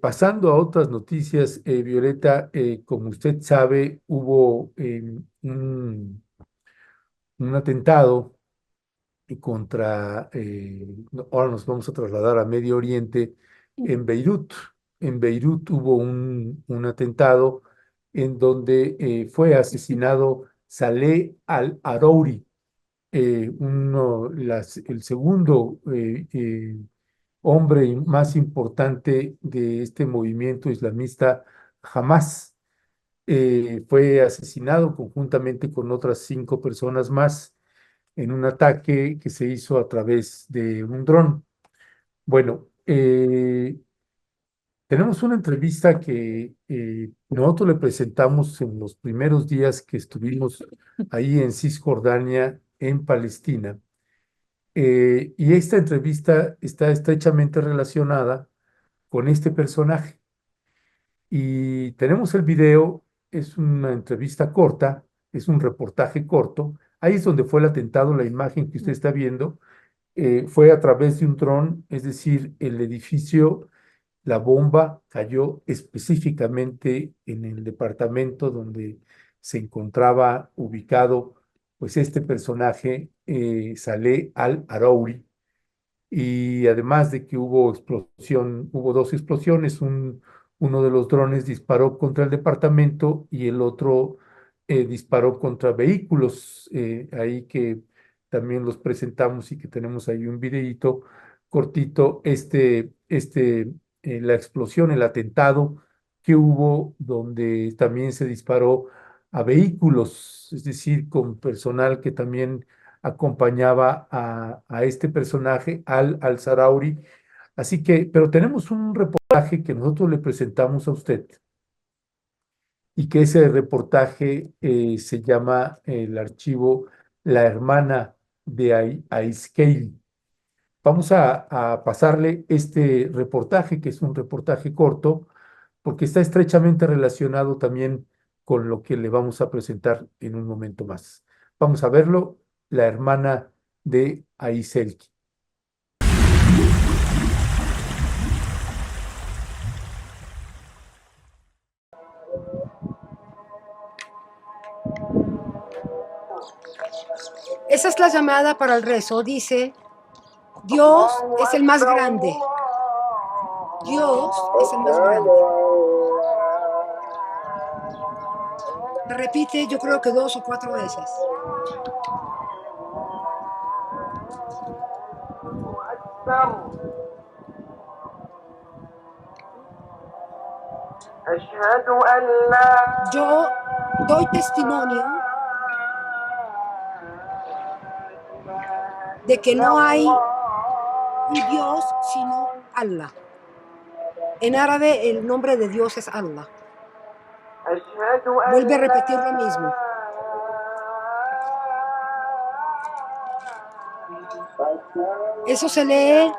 Pasando a otras noticias, Violeta, como usted sabe, hubo un atentado contra, ahora nos vamos a trasladar a Medio Oriente, en Beirut. En Beirut hubo un atentado en donde fue asesinado Saleh al-Arouri, el segundo hombre más importante de este movimiento islamista Hamas. Fue asesinado conjuntamente con otras 5 personas más en un ataque que se hizo a través de un dron. Bueno, tenemos una entrevista que nosotros le presentamos en los primeros días que estuvimos ahí en Cisjordania, en Palestina. Y esta entrevista está estrechamente relacionada con este personaje. Y tenemos el video, es una entrevista corta, es un reportaje corto. Ahí es donde fue el atentado, la imagen que usted está viendo fue a través de un dron, es decir, el edificio, la bomba cayó específicamente en el departamento donde se encontraba ubicado, pues este personaje, Saleh al-Arouri, y además de que hubo explosión, hubo 2 explosiones, uno de los drones disparó contra el departamento y el otro disparó contra vehículos, ahí que también los presentamos y que tenemos ahí un videíto cortito, la explosión, el atentado que hubo donde también se disparó a vehículos, es decir, con personal que también acompañaba a este personaje, al-Sarauri. Así que, pero tenemos un reportaje que nosotros le presentamos a usted y que ese reportaje se llama el archivo La Hermana de Aiskeil. Vamos a pasarle este reportaje, que es un reportaje corto, porque está estrechamente relacionado también con lo que le vamos a presentar en un momento más. Vamos a verlo, La Hermana de Aiselki. Esa es la llamada para el rezo. Dice, Dios es el más grande. Dios es el más grande. Repite, yo creo que 2 o 4 veces. Yo doy testimonio de que no hay un Dios sino Allah. En árabe el nombre de Dios es Allah. Vuelve a repetir lo mismo. Eso se lee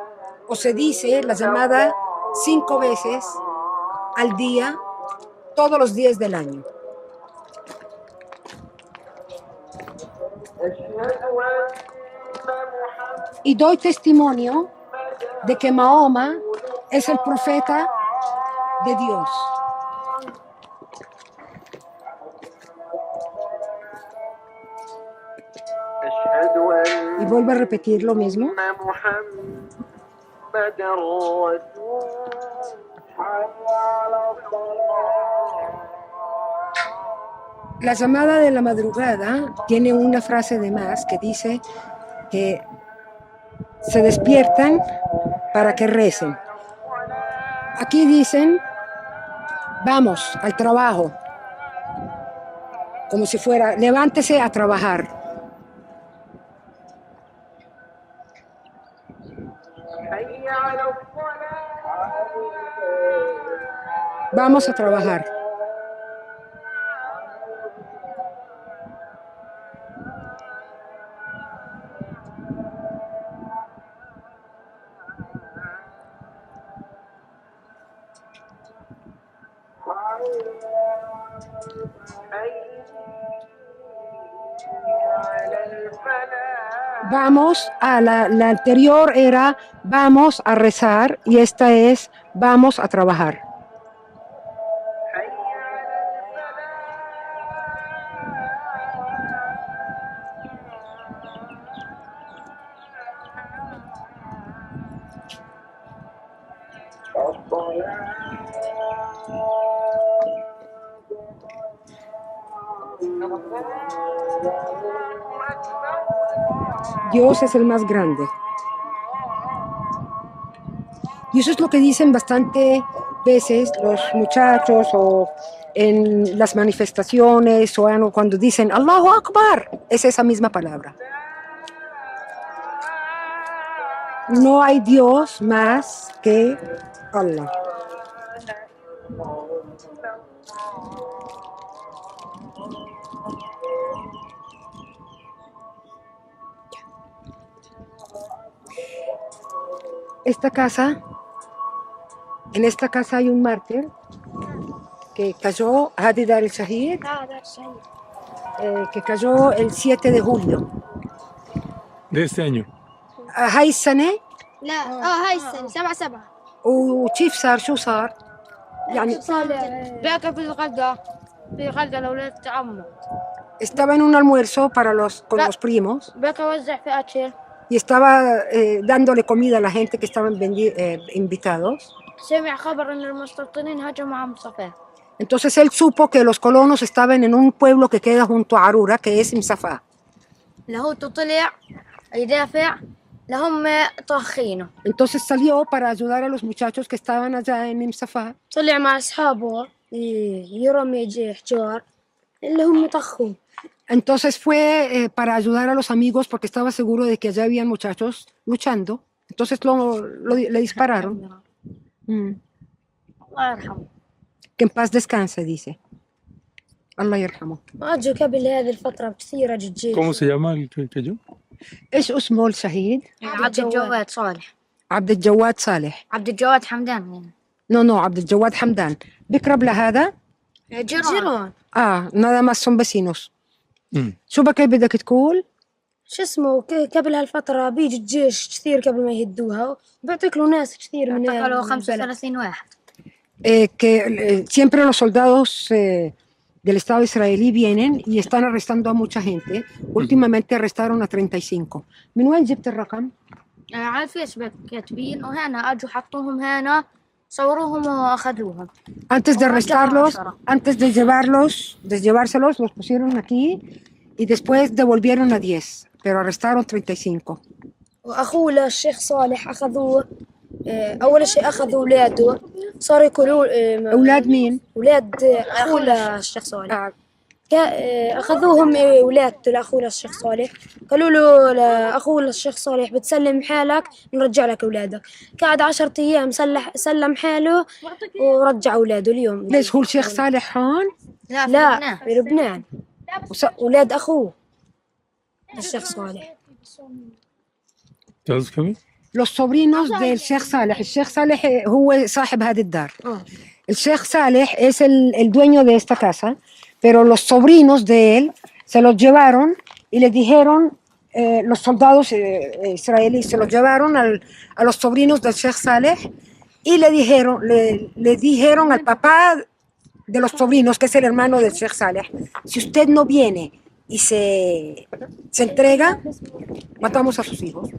o se dice la llamada 5 veces al día, todos los días del año. Y doy testimonio de que Mahoma es el profeta de Dios. Y vuelvo a repetir lo mismo. La llamada de la madrugada tiene una frase de más que dice que se despiertan para que recen. Aquí dicen, vamos al trabajo, como si fuera, levántese a trabajar. Vamos a trabajar. Vamos a la anterior era vamos a rezar y esta es vamos a trabajar. Dios es el más grande. Y eso es lo que dicen bastante veces los muchachos o en las manifestaciones o cuando dicen Allahu Akbar, es esa misma palabra. No hay Dios más que Allah. En esta casa hay un mártir que cayó, Hadi Dar el-Shahid, que cayó el 7 de julio. De este año. هاي السنة لا هاي السنة 7/7 وكيف صار شو صار؟ يعني باكل في الغداء لأولاد عمه estaba en un almuerzo con los primos باكل وزع في أكل y estaba dándole comida a la gente que estaban invitados. سمع خبر إن المستوطنين هجموا على مصطفى. Entonces él supo que los colonos estaban en un pueblo que queda junto a Arura, que es Imsafá. لهو طلع يدافع لهم طاخينه. Entonces salió para ayudar a los muchachos que estaban allá en Imsafá. طلع مع أصحابه يرمي حجار اللي هم طخوه. Entonces fue para ayudar a los amigos porque estaba seguro de que allá habían muchachos luchando. Entonces le dispararon. الله يرحمه. Que en paz descanse, dice. Allah يرحمه. أجوا قبل هذه الفترة كثيرة جدا. ¿Cómo se llama el que yo? ايش اسمه الشهيد؟ عبد الجواد صالح. عبد الجواد صالح. عبد الجواد حمدان. No, عبد الجواد حمدان. بيقرب لهذا؟ جيران. nada más son vecinos. شو بك بدك تقول؟ شو اسمه قبل هالفترة بيجي الجيش كثير قبل ما يهدوها وبيعتقلوا له ناس كثير من اعتقلوا 35 واحد. Que siempre los soldados del Estado israelí vienen y están arrestando a mucha gente. Últimamente arrestaron a 35. من وين جبت الرقم؟ على الفيسبوك كاتبين وهنا اجوا حطوهم هنا صوروهم واخذوهم. Antes de arrestarlos, antes de llevárselos, los pusieron aquí y después devolvieron a 10, pero arrestaron 35. واخوه الشيخ صالح اخذوه. اول شيء اخذوا اولاده صاروا يقولوا اولاد مين؟ اولاد اخوه الشيخ صالح. اخذوهم اولاد لاخوه الشيخ صالح قالوا له لاخوه الشيخ صالح بتسلم حالك نرجع لك اولادك. قعد 10 ايام سلم حاله ورجع اولاده اليوم. ليش هو الشيخ صالح هون؟ لا في لبنان. اولاد اخوه الشيخ صالح. Los sobrinos del Sheikh Saleh. El Sheikh Saleh هو صاحب هذه الدار. El Sheikh Saleh es el dueño de esta casa, pero los sobrinos de él se los llevaron y le dijeron, los soldados israelíes se los llevaron a los sobrinos del Sheikh Saleh y le dijeron al papá de los sobrinos, que es el hermano del Sheikh Saleh, si usted no viene y se entrega, matamos a sus hijos.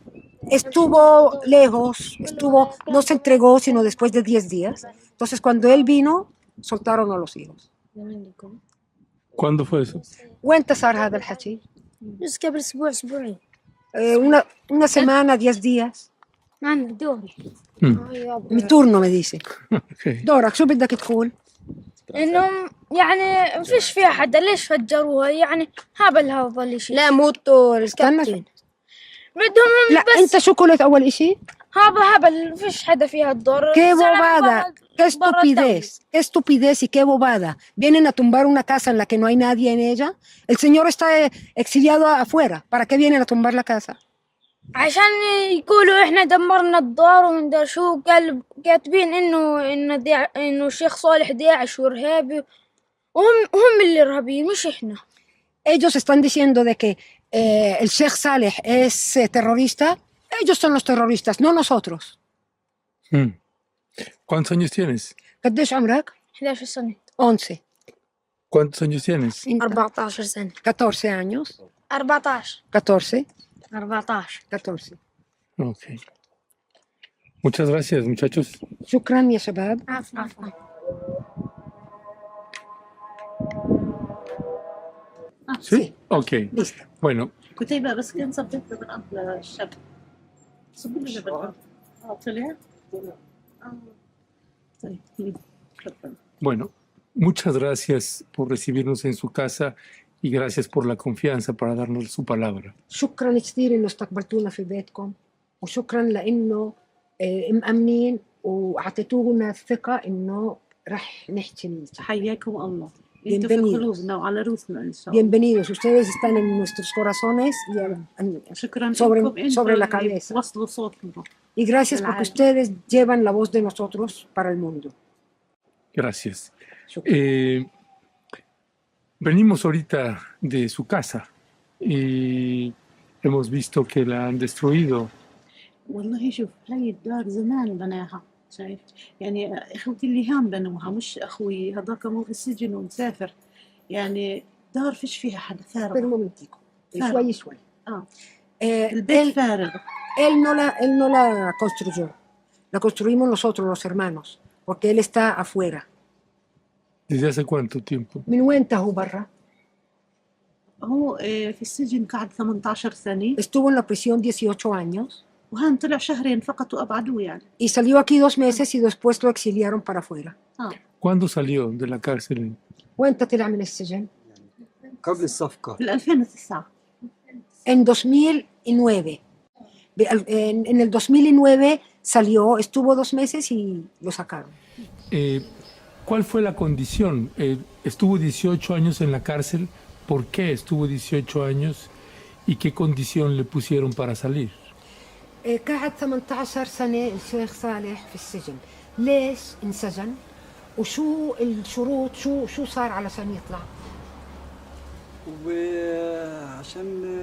Estuvo lejos, no se entregó sino después de 10 días. Entonces cuando él vino, soltaron a los hijos. ¿Cuándo fue eso? وين صار هذا الحكي؟ بس قبل اسبوعين. Una semana, 10 días. عندك دوري. Mi turno me dice. دورك شو بدك تقول؟ انهم يعني ما فيش فيها حدا ليش فجروها يعني هبل شيء. لا موتو الكابتن. بدهم لا بس انت شو قلت اول اشي؟ هبل ما فيش حدا فيها الدور. Qué bobada, qué estupidez y qué bobada. Vienen a tumbar una casa en la que no hay nadie en ella. El señor está exiliado afuera. ¿Para qué vienen a tumbar la casa? عشان يقولوا احنا دمرنا الدار ومندر شو كاتبين انه الشيخ صالح داعش وارهابي وهم اللي ارهابيين مش احنا. Ellos están diciendo de que El Sheikh Saleh es terrorista. Ellos son los terroristas, no nosotros. Mm. ¿Cuántos años tienes? قديش عمرك؟ 11 سنة 11. ¿Cuántos años tienes? Inta. 14 سنة 14 años. 14 14. 14 14. Ok. Muchas gracias, muchachos. شكرا يا شباب. عفوا ¿Sí? Ok. Listo. Bueno, كتيبة بس كان صبيت لبن للشاب صبي لي لبن طلع طيب شكرا bueno, muchas gracias por recibirnos en su casa y gracias por la confianza para darnos su palabra. شكرا كثير انه استقبلتونا في بيتكم، وشكرا لانه مأمنين واعطيتونا الثقة انه رح نحكي. حياكم الله انتوا في Bienvenidos. قلوبنا وعلى روسنا ان شاء الله. Bienvenidos, ustedes están en nuestros corazones شكرا sobre- لكم انتوا sobre la اللي cabeza. وصلوا صوتنا. y gracias porque ustedes llevan la voz de nosotros para el mundo. Gracias. شكرا. Venimos ahorita de su casa y hemos visto que la han destruido. والله شوف هاي الدار زمان بناها شايف يعني اخوتي اللي هان بنوها مش اخوي هذاك مو في السجن ومسافر يعني دار فيش فيها حدا Espera un فارغ momentico. Claro. شوي شوي. اه Eh, البيت él, فارغ. él no la construyó. La construimos nosotros, los hermanos, porque él está afuera. ¿Desde hace cuánto tiempo? من وين هو برا؟ هو في السجن قعد 18 سنة Estuvo en la prisión 18 años وهان طلع شهرين فقط وأبعدوه يعني. y salió aquí 2 meses y después lo exiliaron para afuera. ¿Cuándo salió de la cárcel? وانت طلع من السجن؟ قبل الصفقة في 2009 En 2009. En el 2009 salió, estuvo 2 meses y lo sacaron. ¿Cuál fue la condición? Estuvo 18 años en la cárcel. ¿Por qué estuvo 18 años? ¿Y qué condición le pusieron para salir? قعد 18 سنة الشيخ صالح في السجن. ليش انسجن؟ وشو الشروط؟ شو صار علشان يطلع؟ وعشان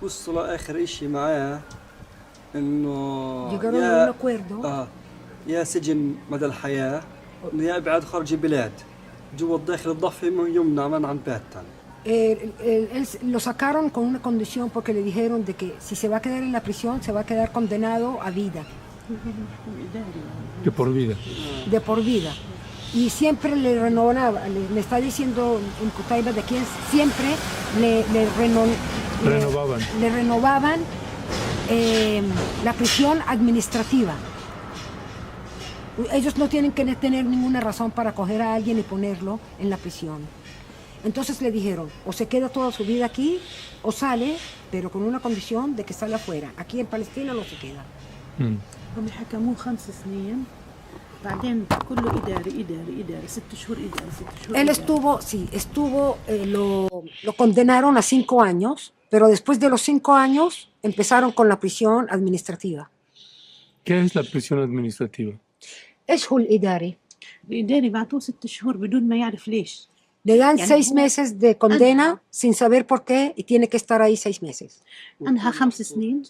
وصلوا آخر إشي معاه إنه Llegaron a un acuerdo. يا سجن مدى الحياة يا إبعاد خارج البلاد جوا الداخل الضفة يمنع منعا باتا. Lo sacaron con una condición porque le dijeron de que si se va a quedar en la prisión se va a quedar condenado a vida, De por vida. de por vida. Y siempre le renovaba, me está diciendo en Cutaiba de quién siempre Renovaban. le renovaban la prisión administrativa. Ellos no tienen que tener ninguna razón para coger a alguien y ponerlo en la prisión. Entonces le dijeron, o se queda toda su vida aquí, o sale, pero con una condición de que sale afuera. Aquí en Palestina no se queda. Mm. هم حكموه 5 سنين بعدين كله إداري 6 شهور إداري 6 شهور Él estuvo, lo condenaron a 5 años, pero después de los 5 años empezaron con la prisión administrativa. ¿Qué es la prisión administrativa? Es هو الإداري. الإداري بعطوه 6 شهور بدون ما يعرف ليش. Le dan يعني 6 هو meses de condena sin saber por qué y tiene que estar ahí 6 meses. أنهى 5 سنين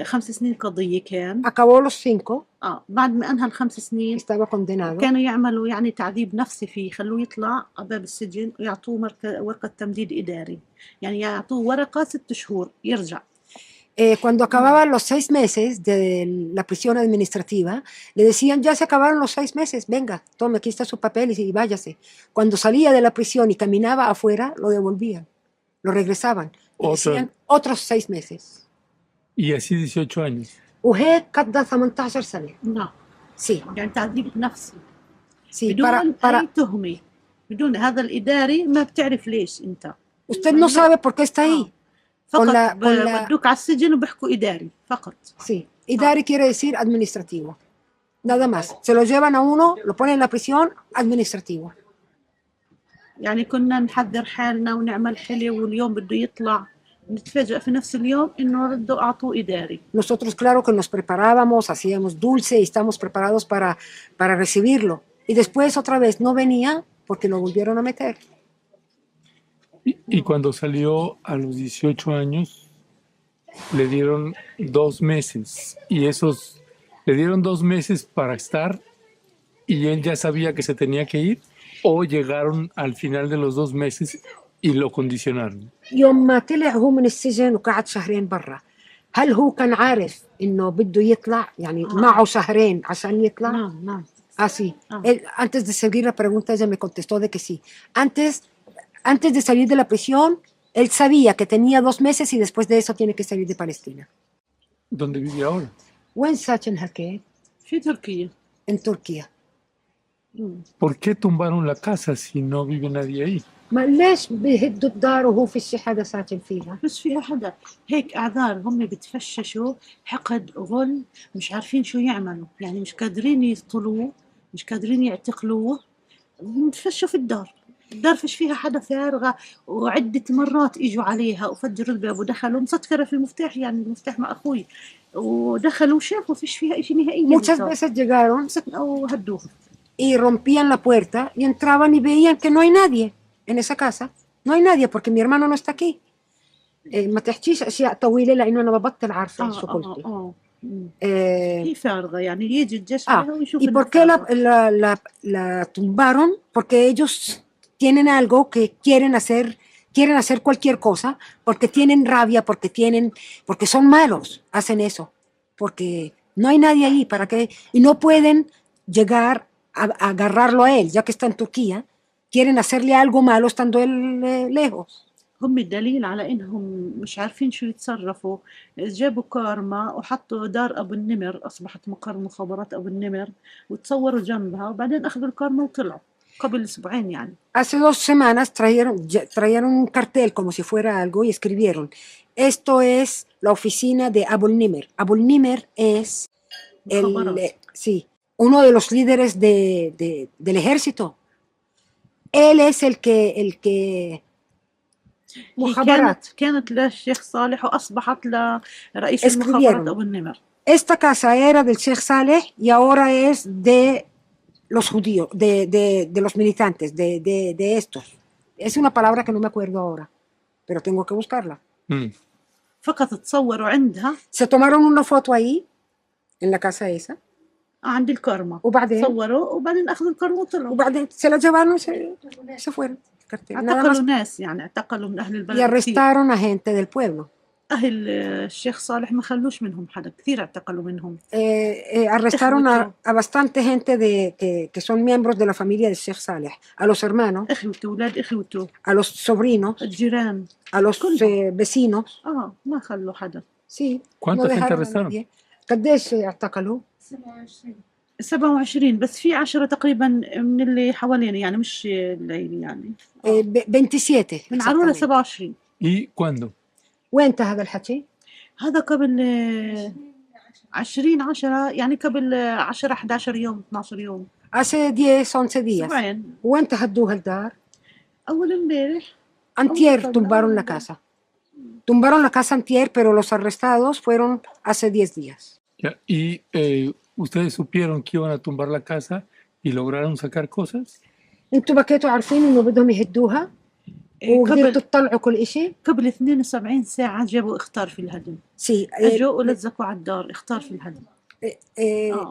5 سنين قضية كان Acabó los 5, بعد ما أنهى ال5 سنين estaba condenado. كانوا يعملوا يعني تعذيب نفسي فيه يخلوه يطلع باب السجن ويعطوه ورقة تمديد إداري يعني يعطوه ورقة 6 شهور يرجع. Cuando acababan los 6 meses de la prisión administrativa, le decían, ya se acabaron los 6 meses, venga, tome, aquí está su papel y váyase. Cuando salía de la prisión y caminaba afuera, lo devolvían, lo regresaban. Le decían, otros 6 meses. Y así 18 años. وهيك قضى 18 سنة. نعم. Sí, يعني تعذيب نفسي. sí, بدون para, أي تهمة. بدون هذا الإداري ما بتعرف ليش أنت. usted no sabe por qué está ahí. فقط con la- بدوك على السجن وبيحكوا إداري فقط. Sí, Idari quiere decir administrativo. Nada más. Se lo llevan a uno, lo ponen en la prisión, administrativo. يعني كنا نحذر حالنا ونعمل حلو واليوم بده يطلع نتفاجأ في نفس اليوم إنه ردوا أعطوه إداري. Nosotros, claro que nos preparábamos, hacíamos dulce y estamos preparados para recibirlo. Y después otra vez no venía porque lo volvieron a meter. Y cuando salió a los 18 años, le dieron 2 meses. Y esos, le dieron 2 meses para estar y él ya sabía que se tenía que ir o llegaron al final de los 2 meses y lo condicionaron. يوم ما طلع هو من السجن وقعد شهرين برا، هل هو كان عارف إنه بده يطلع؟ يعني معه شهرين عشان يطلع؟ نعم نعم. Ah, sí. Ah. Él, antes de seguir la pregunta, ella me contestó de que sí. Antes de salir de la prisión, él sabía que tenía 2 meses y después de eso tiene que salir de Palestina. ¿Dónde vive ahora? وين ساكن هكي؟ في تركيا. En Turquía. ¿Por qué tumbaron la casa si no vive nadie ahí? ما ليش بيهدوا الدار وهو في شي حدا ساكن فيها؟ بس فيها حدا هيك أعذار، هم بتفششوا حقد غل، مش عارفين شو يعملوا، يعني مش قادرين يطلوه، مش قادرين يعتقلوه، بتفشوا في الدار. الدار فيش فيها حدا فارغة، وعدة مرات إجوا عليها وفجروا الباب ودخلوا مسكرة في المفتاح، يعني المفتاح مع أخوي، ودخلوا وشافوا فيش فيها إشي نهائيا. Muchas veces llegaron أو هدوها. y rompían la puerta y entraban y veían que no hay nadie en esa casa. No hay nadie porque mi hermano no está aquí. ما تحكيش أشياء طويلة لأنه أنا ببطل عارفة شو قلتي. هي فارغة، يعني يجي الجيش عليها ويشوف. ¿Y por qué la tumbaron? Porque ellos tienen algo que quieren hacer cualquier cosa, porque tienen rabia, porque son malos, hacen eso, porque no hay nadie ahí para que, y no pueden llegar a agarrarlo a él, ya que está en Turquía, quieren hacerle algo malo estando él lejos. هم الدليل على إنهم مش عارفين شو يتصرفوا، جابوا كارما وحطوا دار أبو النمر، أصبحت مقر مخابرات أبو النمر، وتصوروا جنبها، وبعدين أخذوا الكارما وطلعوا قبل أسبوعين يعني. Hace 2 semanas trajeron un cartel como si fuera algo y escribieron: esto es la oficina de Abul Nimer. Abul Nimer es uno de los líderes del ejército. Él es el que كانت للشيخ صالح وأصبحت لرئيس المخابرات أبو النمر. Esta casa era del Sheikh Saleh y ahora es de los judíos, de los militantes, de estos. Es una palabra que no me acuerdo ahora, pero tengo que buscarla. فقط تصوروا عندها. Se tomaron una foto ahí, en la casa esa. عند الكارما. وبعدين تصوروا وبعدين أخذوا الكارما وطلعوا. وبعدين se la llevaron y se fueron. اعتقلوا ناس، يعني اعتقلوا من أهل البلد. Y arrestaron a gente del pueblo. أهل الشيخ صالح ما خلوش منهم حدا، كثير اعتقلوا منهم. Arrestaron a bastante gente que son miembros de la familia del Sheikh Saleh, a los hermanos, إخوته ولاد إخوته، a los sobrinos, الجيران، a los vecinos. ما خلوا حدا. Sí. ¿Cuánta gente arrestaron? قديش اعتقلوا؟ 27 بس في 10 تقريبا من اللي حوالينا، يعني مش الليل يعني. 27 من عرونا 27. ¿Y cuándo? وين هذا الحكي؟ هذا قبل 20/10، يعني قبل 10-11 يوم 12 يوم. hace 10-11 días. وين هدوها الدار؟ أول امبارح. Antier tumbaron la casa. Tumbaron la casa antier, pero los arrestados fueron hace 10 días. ¿Y ustedes supieron que iban a tumbar la casa y lograron sacar cosas? انتوا بكيتوا عارفين انه بدهم يهدوها وقدرتوا تطلعوا كل شيء؟ قبل 72 ساعة جابوا اختار في الهدم. اجوا ولزقوا على الدار اختار في الهدم.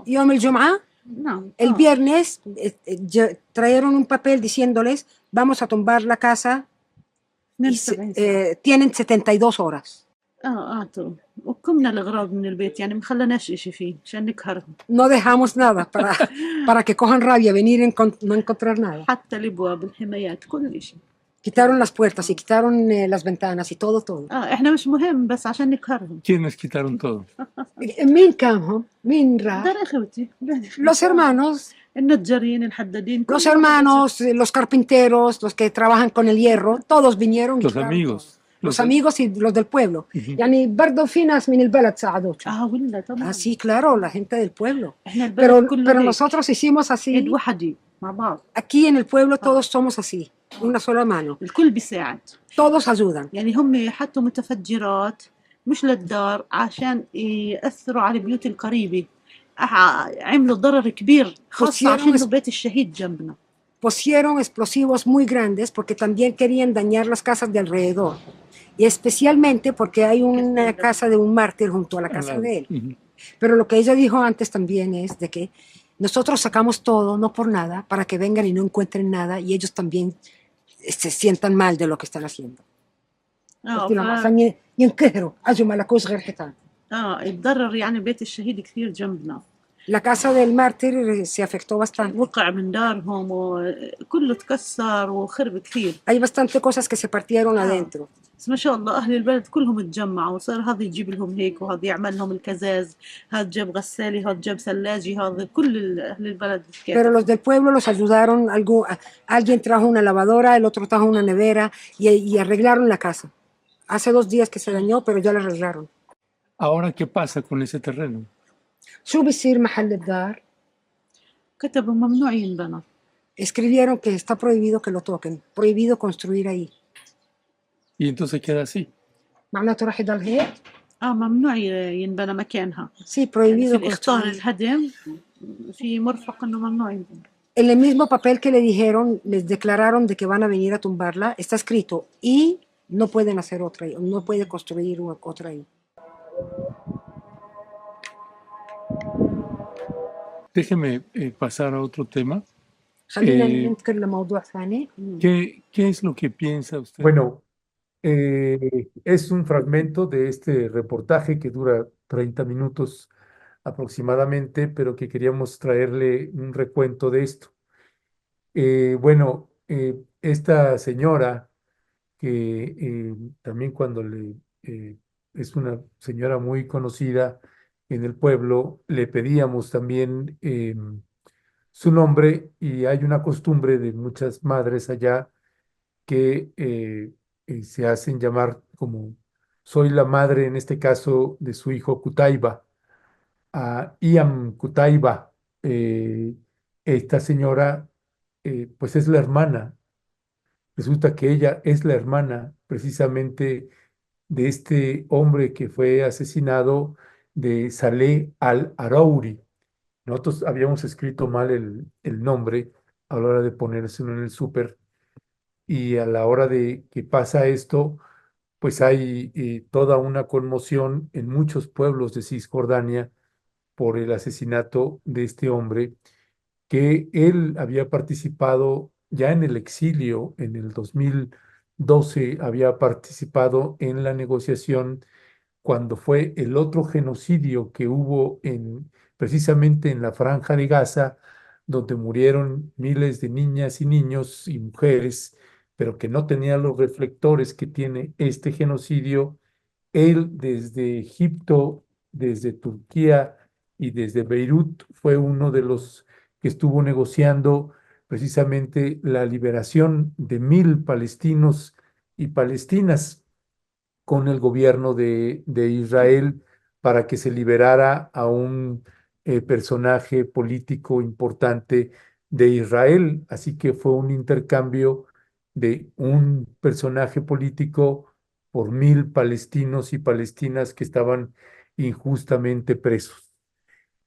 يوم الجمعة. نعم. El viernes trajeron un papel diciéndoles vamos a tumbar la casa. Tienen 72 horas. اعطوا وكمنا الأغراض من البيت، يعني ما خلناش إشي فيه عشان نقهرهم. No dejamos nada para que cojan rabia, venir no encontrar nada. حتى الأبواب الحمايات كل إشي. Quitaron las puertas y quitaron las ventanas y todo. إحنا مش مهم بس عشان نقهرهم. ¿Quiénes quitaron todo? مين كامهم؟ مين راح؟ دار إخوتي. Los hermanos. النجارين الحدادين. Los hermanos, los carpinteros, los que trabajan con el hierro, todos vinieron. Los amigos. Los amigos y los del pueblo. يعني برضو في ناس من البلد ساعدوك. ولا طبعا. Sí, claro, la gente del pueblo. Pero nosotros hicimos así. يد وحدي مع بعض. Aquí en el pueblo todos somos así, una sola mano. الكل بيساعد. Todos ayudan. يعني هم حطوا متفجرات مش للدار عشان يأثروا على البيوت القريبة، عملوا ضرر كبير خاصة عشان بيت الشهيد جنبنا. pusieron explosivos muy grandes porque también querían dañar las casas de alrededor. Y especialmente porque hay una casa de un mártir junto a la casa de él. Ujú. Pero lo que ella dijo antes también es de que nosotros sacamos todo, no por nada, para que vengan y no encuentren nada y ellos también se sientan mal de lo que están haciendo. اه قلت لهم عشان ينقهروا اجوا ما لقوش غير حيطان. اتضرر يعني بيت الشهيد كثير جنبنا. La casa del mártir se afectó bastante. وقع من دارهم وكله تكسر وخرب كثير. Hay bastante cosas que se partieron adentro. بس ما شاء الله أهل البلد كلهم اتجمعوا وصار هذا يجيب لهم هيك وهذا يعمل لهم الكزاز، هذا جاب غسالي، هذا جاب ثلاجي، هذا كل أهل البلد. Pero los del pueblo los ayudaron. Alguien trajo una lavadora, el otro trajo una nevera y arreglaron la casa. Hace 2 días que se dañó, pero ya la arreglaron. Ahora, ¿qué pasa con ese terreno? شو بيصير محل الدار؟ كتبوا ممنوع ينبنى. Escribieron que está prohibido que lo toquen, prohibido construir ahí. Y entonces queda así. معناته راح يضل هيك؟ ممنوع ينبنى مكانها. Sí, prohibido في إخطار construir. الهدم في مرفق إنه ممنوع ينبنى. En el mismo papel que le dijeron, les declararon de que van a venir a tumbarla, está escrito y no pueden hacer otra, no puede construir otra ahí. Déjeme pasar a otro tema. خلينا ننتقل لموضوع ثاني. ¿Qué es lo que piensa usted? Bueno, es un fragmento de este reportaje que dura 30 minutos aproximadamente, pero que queríamos traerle un recuento de esto. Bueno, esta señora, que también es una señora muy conocida en el pueblo, le pedíamos también su nombre y hay una costumbre de muchas madres allá que se hacen llamar como soy la madre, en este caso, de su hijo Kutaiba, a Iam Kutaiba. Esta señora, pues es la hermana. Resulta que ella es la hermana precisamente de este hombre que fue asesinado, de Saleh al-Arauri. Nosotros habíamos escrito mal el nombre a la hora de ponérselo en el súper y a la hora de que pasa esto, pues hay toda una conmoción en muchos pueblos de Cisjordania por el asesinato de este hombre, que él había participado ya en el exilio, en el 2012 había participado en la negociación cuando fue el otro genocidio que hubo precisamente en la Franja de Gaza, donde murieron miles de niñas y niños y mujeres, pero que no tenían los reflectores que tiene este genocidio. Él desde Egipto, desde Turquía y desde Beirut fue uno de los que estuvo negociando precisamente la liberación de 1.000 palestinos y palestinas con el gobierno de Israel para que se liberara a un personaje político importante de Israel. Así que fue un intercambio de un personaje político por 1.000 palestinos y palestinas que estaban injustamente presos.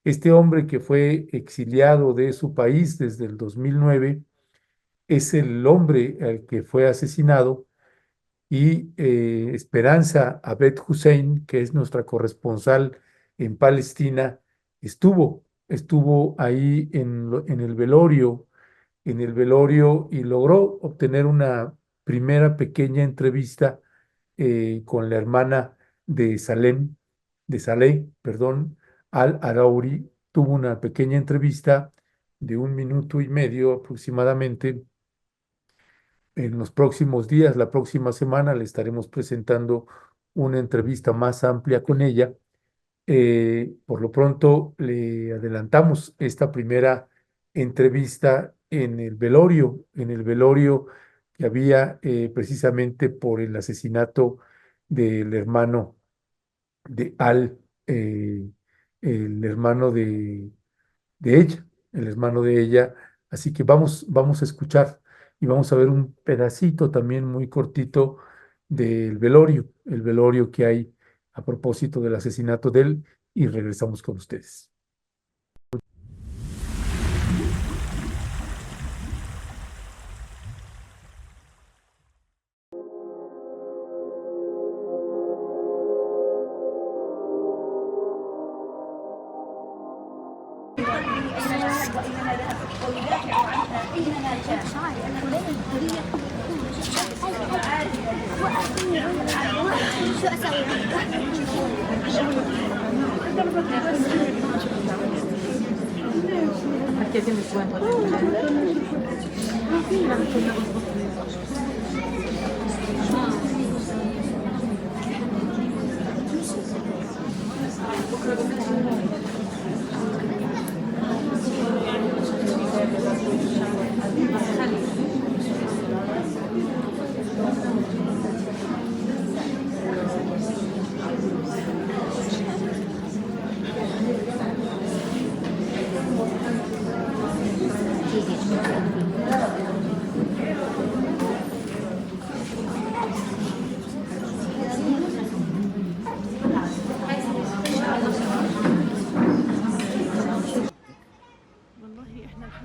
Este hombre que fue exiliado de su país desde el 2009 es el hombre al que fue asesinado y Esperanza Abed Hussein, que es nuestra corresponsal en Palestina, estuvo ahí en el velorio y logró obtener una primera pequeña entrevista con la hermana de Saleh, perdón, al-Arauri. Tuvo una pequeña entrevista de 1 minuto y medio aproximadamente. En los próximos días, la próxima semana, le estaremos presentando una entrevista más amplia con ella. Por lo pronto, le adelantamos esta primera entrevista en el velorio que había precisamente por el asesinato del hermano de el hermano de ella, el hermano de ella. Así que vamos a escuchar y vamos a ver un pedacito también muy cortito del velorio, el velorio que hay a propósito del asesinato de él, y regresamos con ustedes.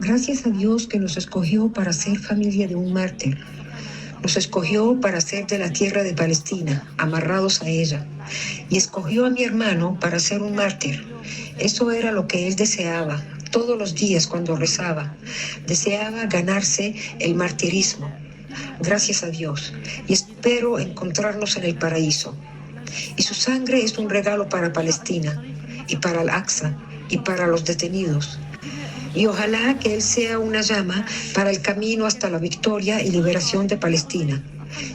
Gracias a Dios que nos escogió para ser familia de un mártir. Nos escogió para ser de la tierra de Palestina, amarrados a ella. Y escogió a mi hermano para ser un mártir. Eso era lo que él deseaba, todos los días cuando rezaba. Deseaba ganarse el martirismo. Gracias a Dios. Y espero encontrarnos en el paraíso. Y su sangre es un regalo para Palestina, y para Al-Aqsa, y para los detenidos. Y ojalá que él sea una llama para el camino hasta la victoria y liberación de Palestina.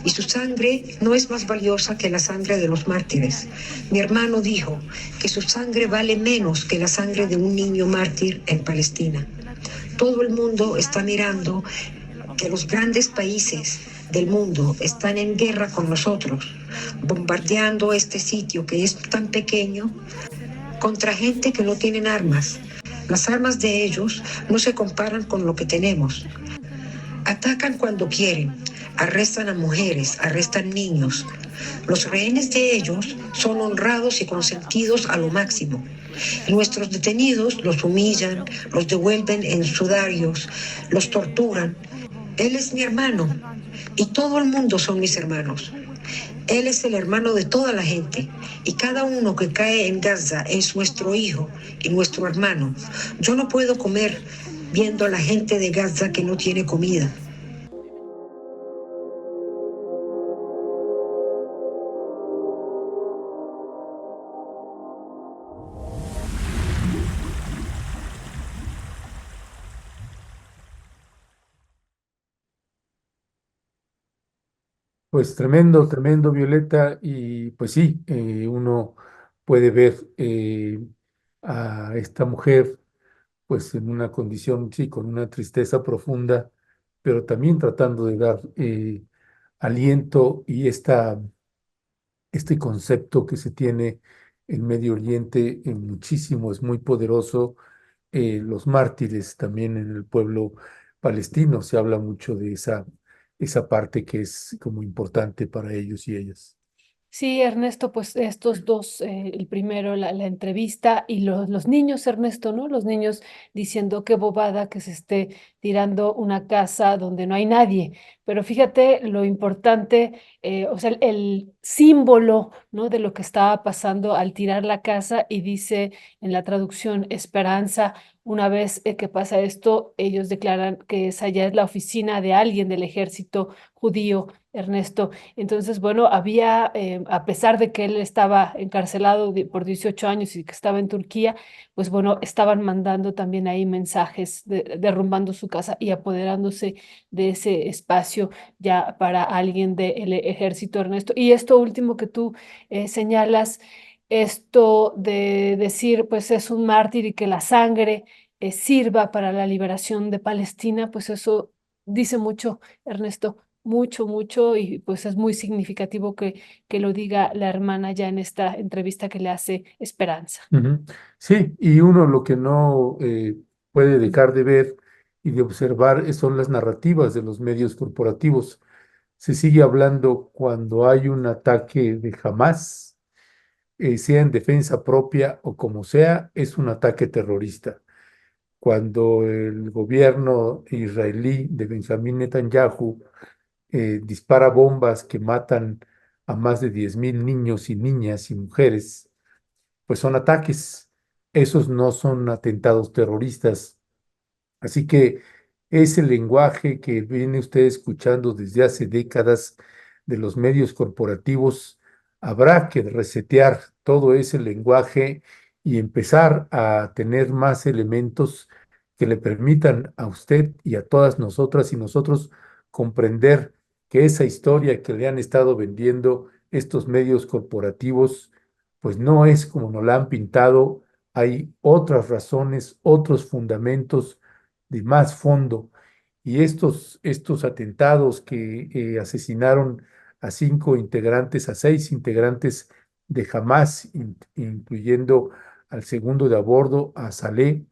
Y su sangre no es más valiosa que la sangre de los mártires. Mi hermano dijo que su sangre vale menos que la sangre de un niño mártir en Palestina. Todo el mundo está mirando que los grandes países del mundo están en guerra con nosotros, bombardeando este sitio que es tan pequeño contra gente que no tienen armas. Las armas de ellos no se comparan con lo que tenemos. Atacan cuando quieren, arrestan a mujeres, arrestan niños. Los rehenes de ellos son honrados y consentidos a lo máximo. Y nuestros detenidos los humillan, los devuelven en sudarios, los torturan. Él es mi hermano y todo el mundo son mis hermanos. Él es el hermano de toda la gente y cada uno que cae en Gaza es nuestro hijo y nuestro hermano. Yo no puedo comer viendo a la gente de Gaza que no tiene comida. Pues tremendo, tremendo, Violeta, y pues sí, uno puede ver a esta mujer pues en una condición, sí, con una tristeza profunda, pero también tratando de dar aliento y este concepto que se tiene en Medio Oriente muchísimo, es muy poderoso. Los mártires también en el pueblo palestino, se habla mucho de esa parte que es como importante para ellos y ellas. Sí, Ernesto, pues estos dos, el primero, la entrevista y los niños, Ernesto, ¿no? Los niños diciendo qué bobada que se esté tirando una casa donde no hay nadie. Pero fíjate lo importante, o sea, el símbolo, ¿no? De lo que estaba pasando al tirar la casa y dice en la traducción esperanza. Una vez que pasa esto, ellos declaran que esa ya es la oficina de alguien del ejército judío, Ernesto. Entonces, bueno, había, a pesar de que él estaba encarcelado por 18 años y que estaba en Turquía, pues bueno, estaban mandando también ahí mensajes derrumbando su casa y apoderándose de ese espacio ya para alguien del ejército, Ernesto. Y esto último que tú señalas, esto de decir, pues es un mártir y que la sangre sirva para la liberación de Palestina, pues eso dice mucho, Ernesto, mucho, mucho, y pues es muy significativo que lo diga la hermana ya en esta entrevista que le hace Esperanza. Ujú. Sí, y uno lo que no puede dejar de ver y de observar son las narrativas de los medios corporativos. Se sigue hablando cuando hay un ataque de Hamas, sea en defensa propia o como sea, es un ataque terrorista. Cuando el gobierno israelí de Benjamín Netanyahu dispara bombas que matan a más de 10.000 niños y niñas y mujeres, pues son ataques. Esos no son atentados terroristas, Así que ese lenguaje que viene usted escuchando desde hace décadas de los medios corporativos, habrá que resetear todo ese lenguaje y empezar a tener más elementos que le permitan a usted y a todas nosotras y nosotros comprender que esa historia que le han estado vendiendo estos medios corporativos, pues no es como nos la han pintado. Hay otras razones, otros fundamentos de más fondo. Y estos atentados que asesinaron a 5 integrantes, a 6 integrantes de Hamas, incluyendo al segundo de a bordo, a Saleh,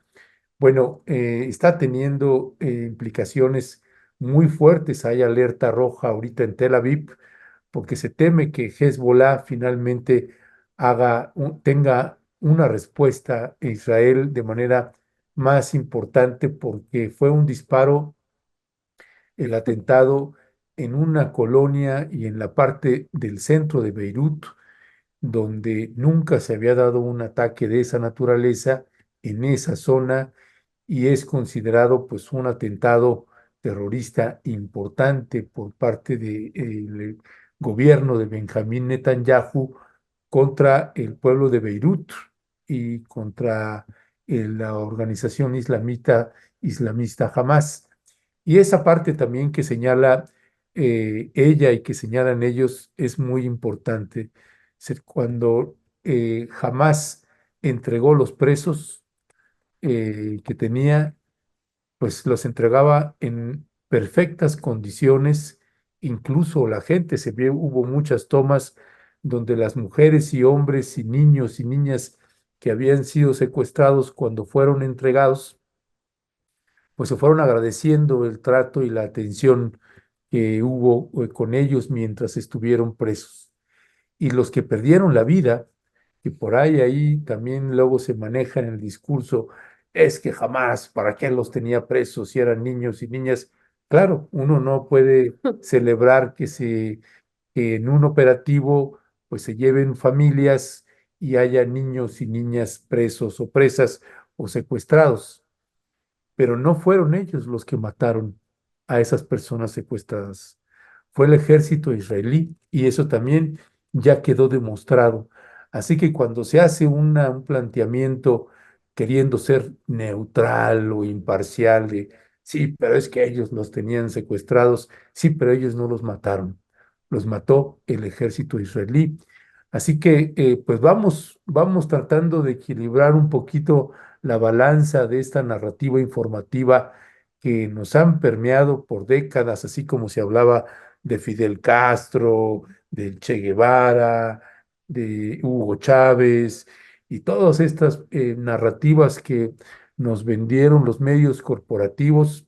bueno, está teniendo implicaciones muy fuertes. Hay alerta roja ahorita en Tel Aviv porque se teme que Hezbollah finalmente tenga una respuesta a Israel de manera más importante porque fue un disparo, el atentado en una colonia y en la parte del centro de Beirut, donde nunca se había dado un ataque de esa naturaleza en esa zona y es considerado pues un atentado terrorista importante por parte del gobierno de Benjamín Netanyahu contra el pueblo de Beirut y contra la organización islamista Hamas. Y esa parte también que señala ella y que señalan ellos es muy importante. Cuando Hamas entregó los presos que tenía, pues los entregaba en perfectas condiciones, incluso la gente hubo muchas tomas donde las mujeres y hombres y niños y niñas que habían sido secuestrados cuando fueron entregados, pues se fueron agradeciendo el trato y la atención que hubo con ellos mientras estuvieron presos. Y los que perdieron la vida, que por ahí también luego se maneja en el discurso, es que jamás, ¿para qué los tenía presos si eran niños y niñas? Claro, uno no puede celebrar que en un operativo pues se lleven familias y haya niños y niñas presos o presas o secuestrados, pero no fueron ellos los que mataron a esas personas secuestradas. Fue el ejército israelí y eso también ya quedó demostrado. Así que cuando se hace un planteamiento queriendo ser neutral o imparcial de, sí, pero es que ellos los tenían secuestrados, sí, pero ellos no los mataron, los mató el ejército israelí. Así que pues vamos tratando de equilibrar un poquito la balanza de esta narrativa informativa que nos han permeado por décadas, así como se hablaba de Fidel Castro, del Che Guevara, de Hugo Chávez y todas estas narrativas que nos vendieron los medios corporativos,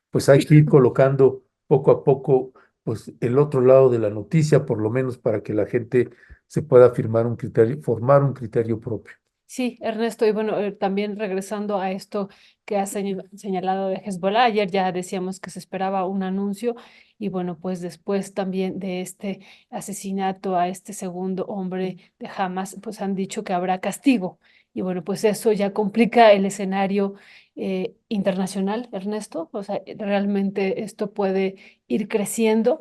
pues hay que ir colocando poco a poco pues el otro lado de la noticia, por lo menos para que la gente se pueda formar un criterio propio. Sí, Ernesto, y bueno, también regresando a esto que has señalado de Hezbollah, ayer ya decíamos que se esperaba un anuncio y bueno, pues después también de este asesinato a este segundo hombre de Hamas, pues han dicho que habrá castigo y bueno, pues eso ya complica el escenario internacional, Ernesto, o sea, realmente esto puede ir creciendo.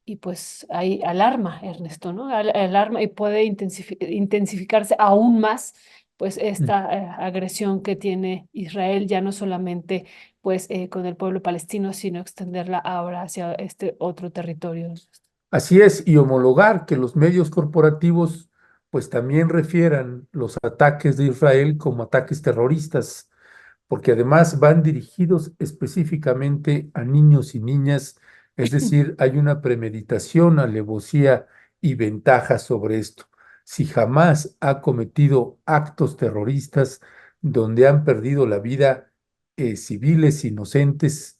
Y pues hay alarma, Ernesto, ¿no? Alarma y puede intensificarse aún más pues esta agresión que tiene Israel ya no solamente pues con el pueblo palestino, sino extenderla ahora hacia este otro territorio. Así es, y homologar que los medios corporativos pues también refieran los ataques de Israel como ataques terroristas, porque además van dirigidos específicamente a niños y niñas, es decir, hay una premeditación, alevosía y ventaja sobre esto. Si jamás ha cometido actos terroristas donde han perdido la vida civiles inocentes,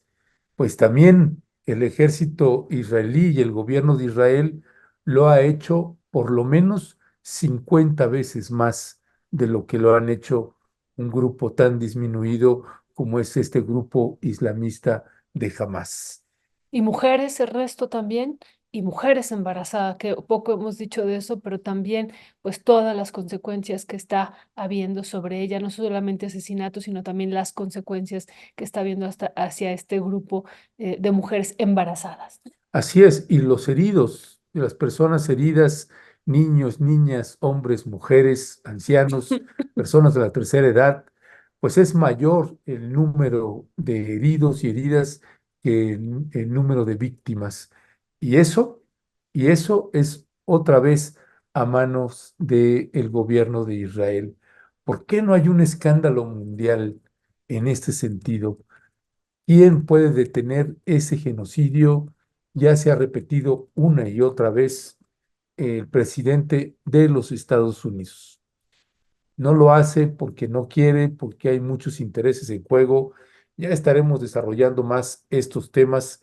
pues también el ejército israelí y el gobierno de Israel lo ha hecho por lo menos 50 veces más de lo que lo han hecho un grupo tan disminuido como es este grupo islamista de Hamas. Y mujeres, Ernesto, también. y mujeres embarazadas, que poco hemos dicho de eso, pero también pues todas las consecuencias que está habiendo sobre ella, no solamente asesinatos, sino también las consecuencias que está habiendo hasta hacia este grupo de mujeres embarazadas. Así es, y los heridos, y las personas heridas, niños, niñas, hombres, mujeres, ancianos, personas de la tercera edad, pues es mayor el número de heridos y heridas que el número de víctimas. Y eso, y eso es otra vez a manos del gobierno de Israel. ¿Por qué no hay un escándalo mundial en este sentido? ¿Quién puede detener ese genocidio? Ya se ha repetido una y otra vez el presidente de los Estados Unidos. No lo hace porque no quiere, porque hay muchos intereses en juego. Ya estaremos desarrollando más estos temas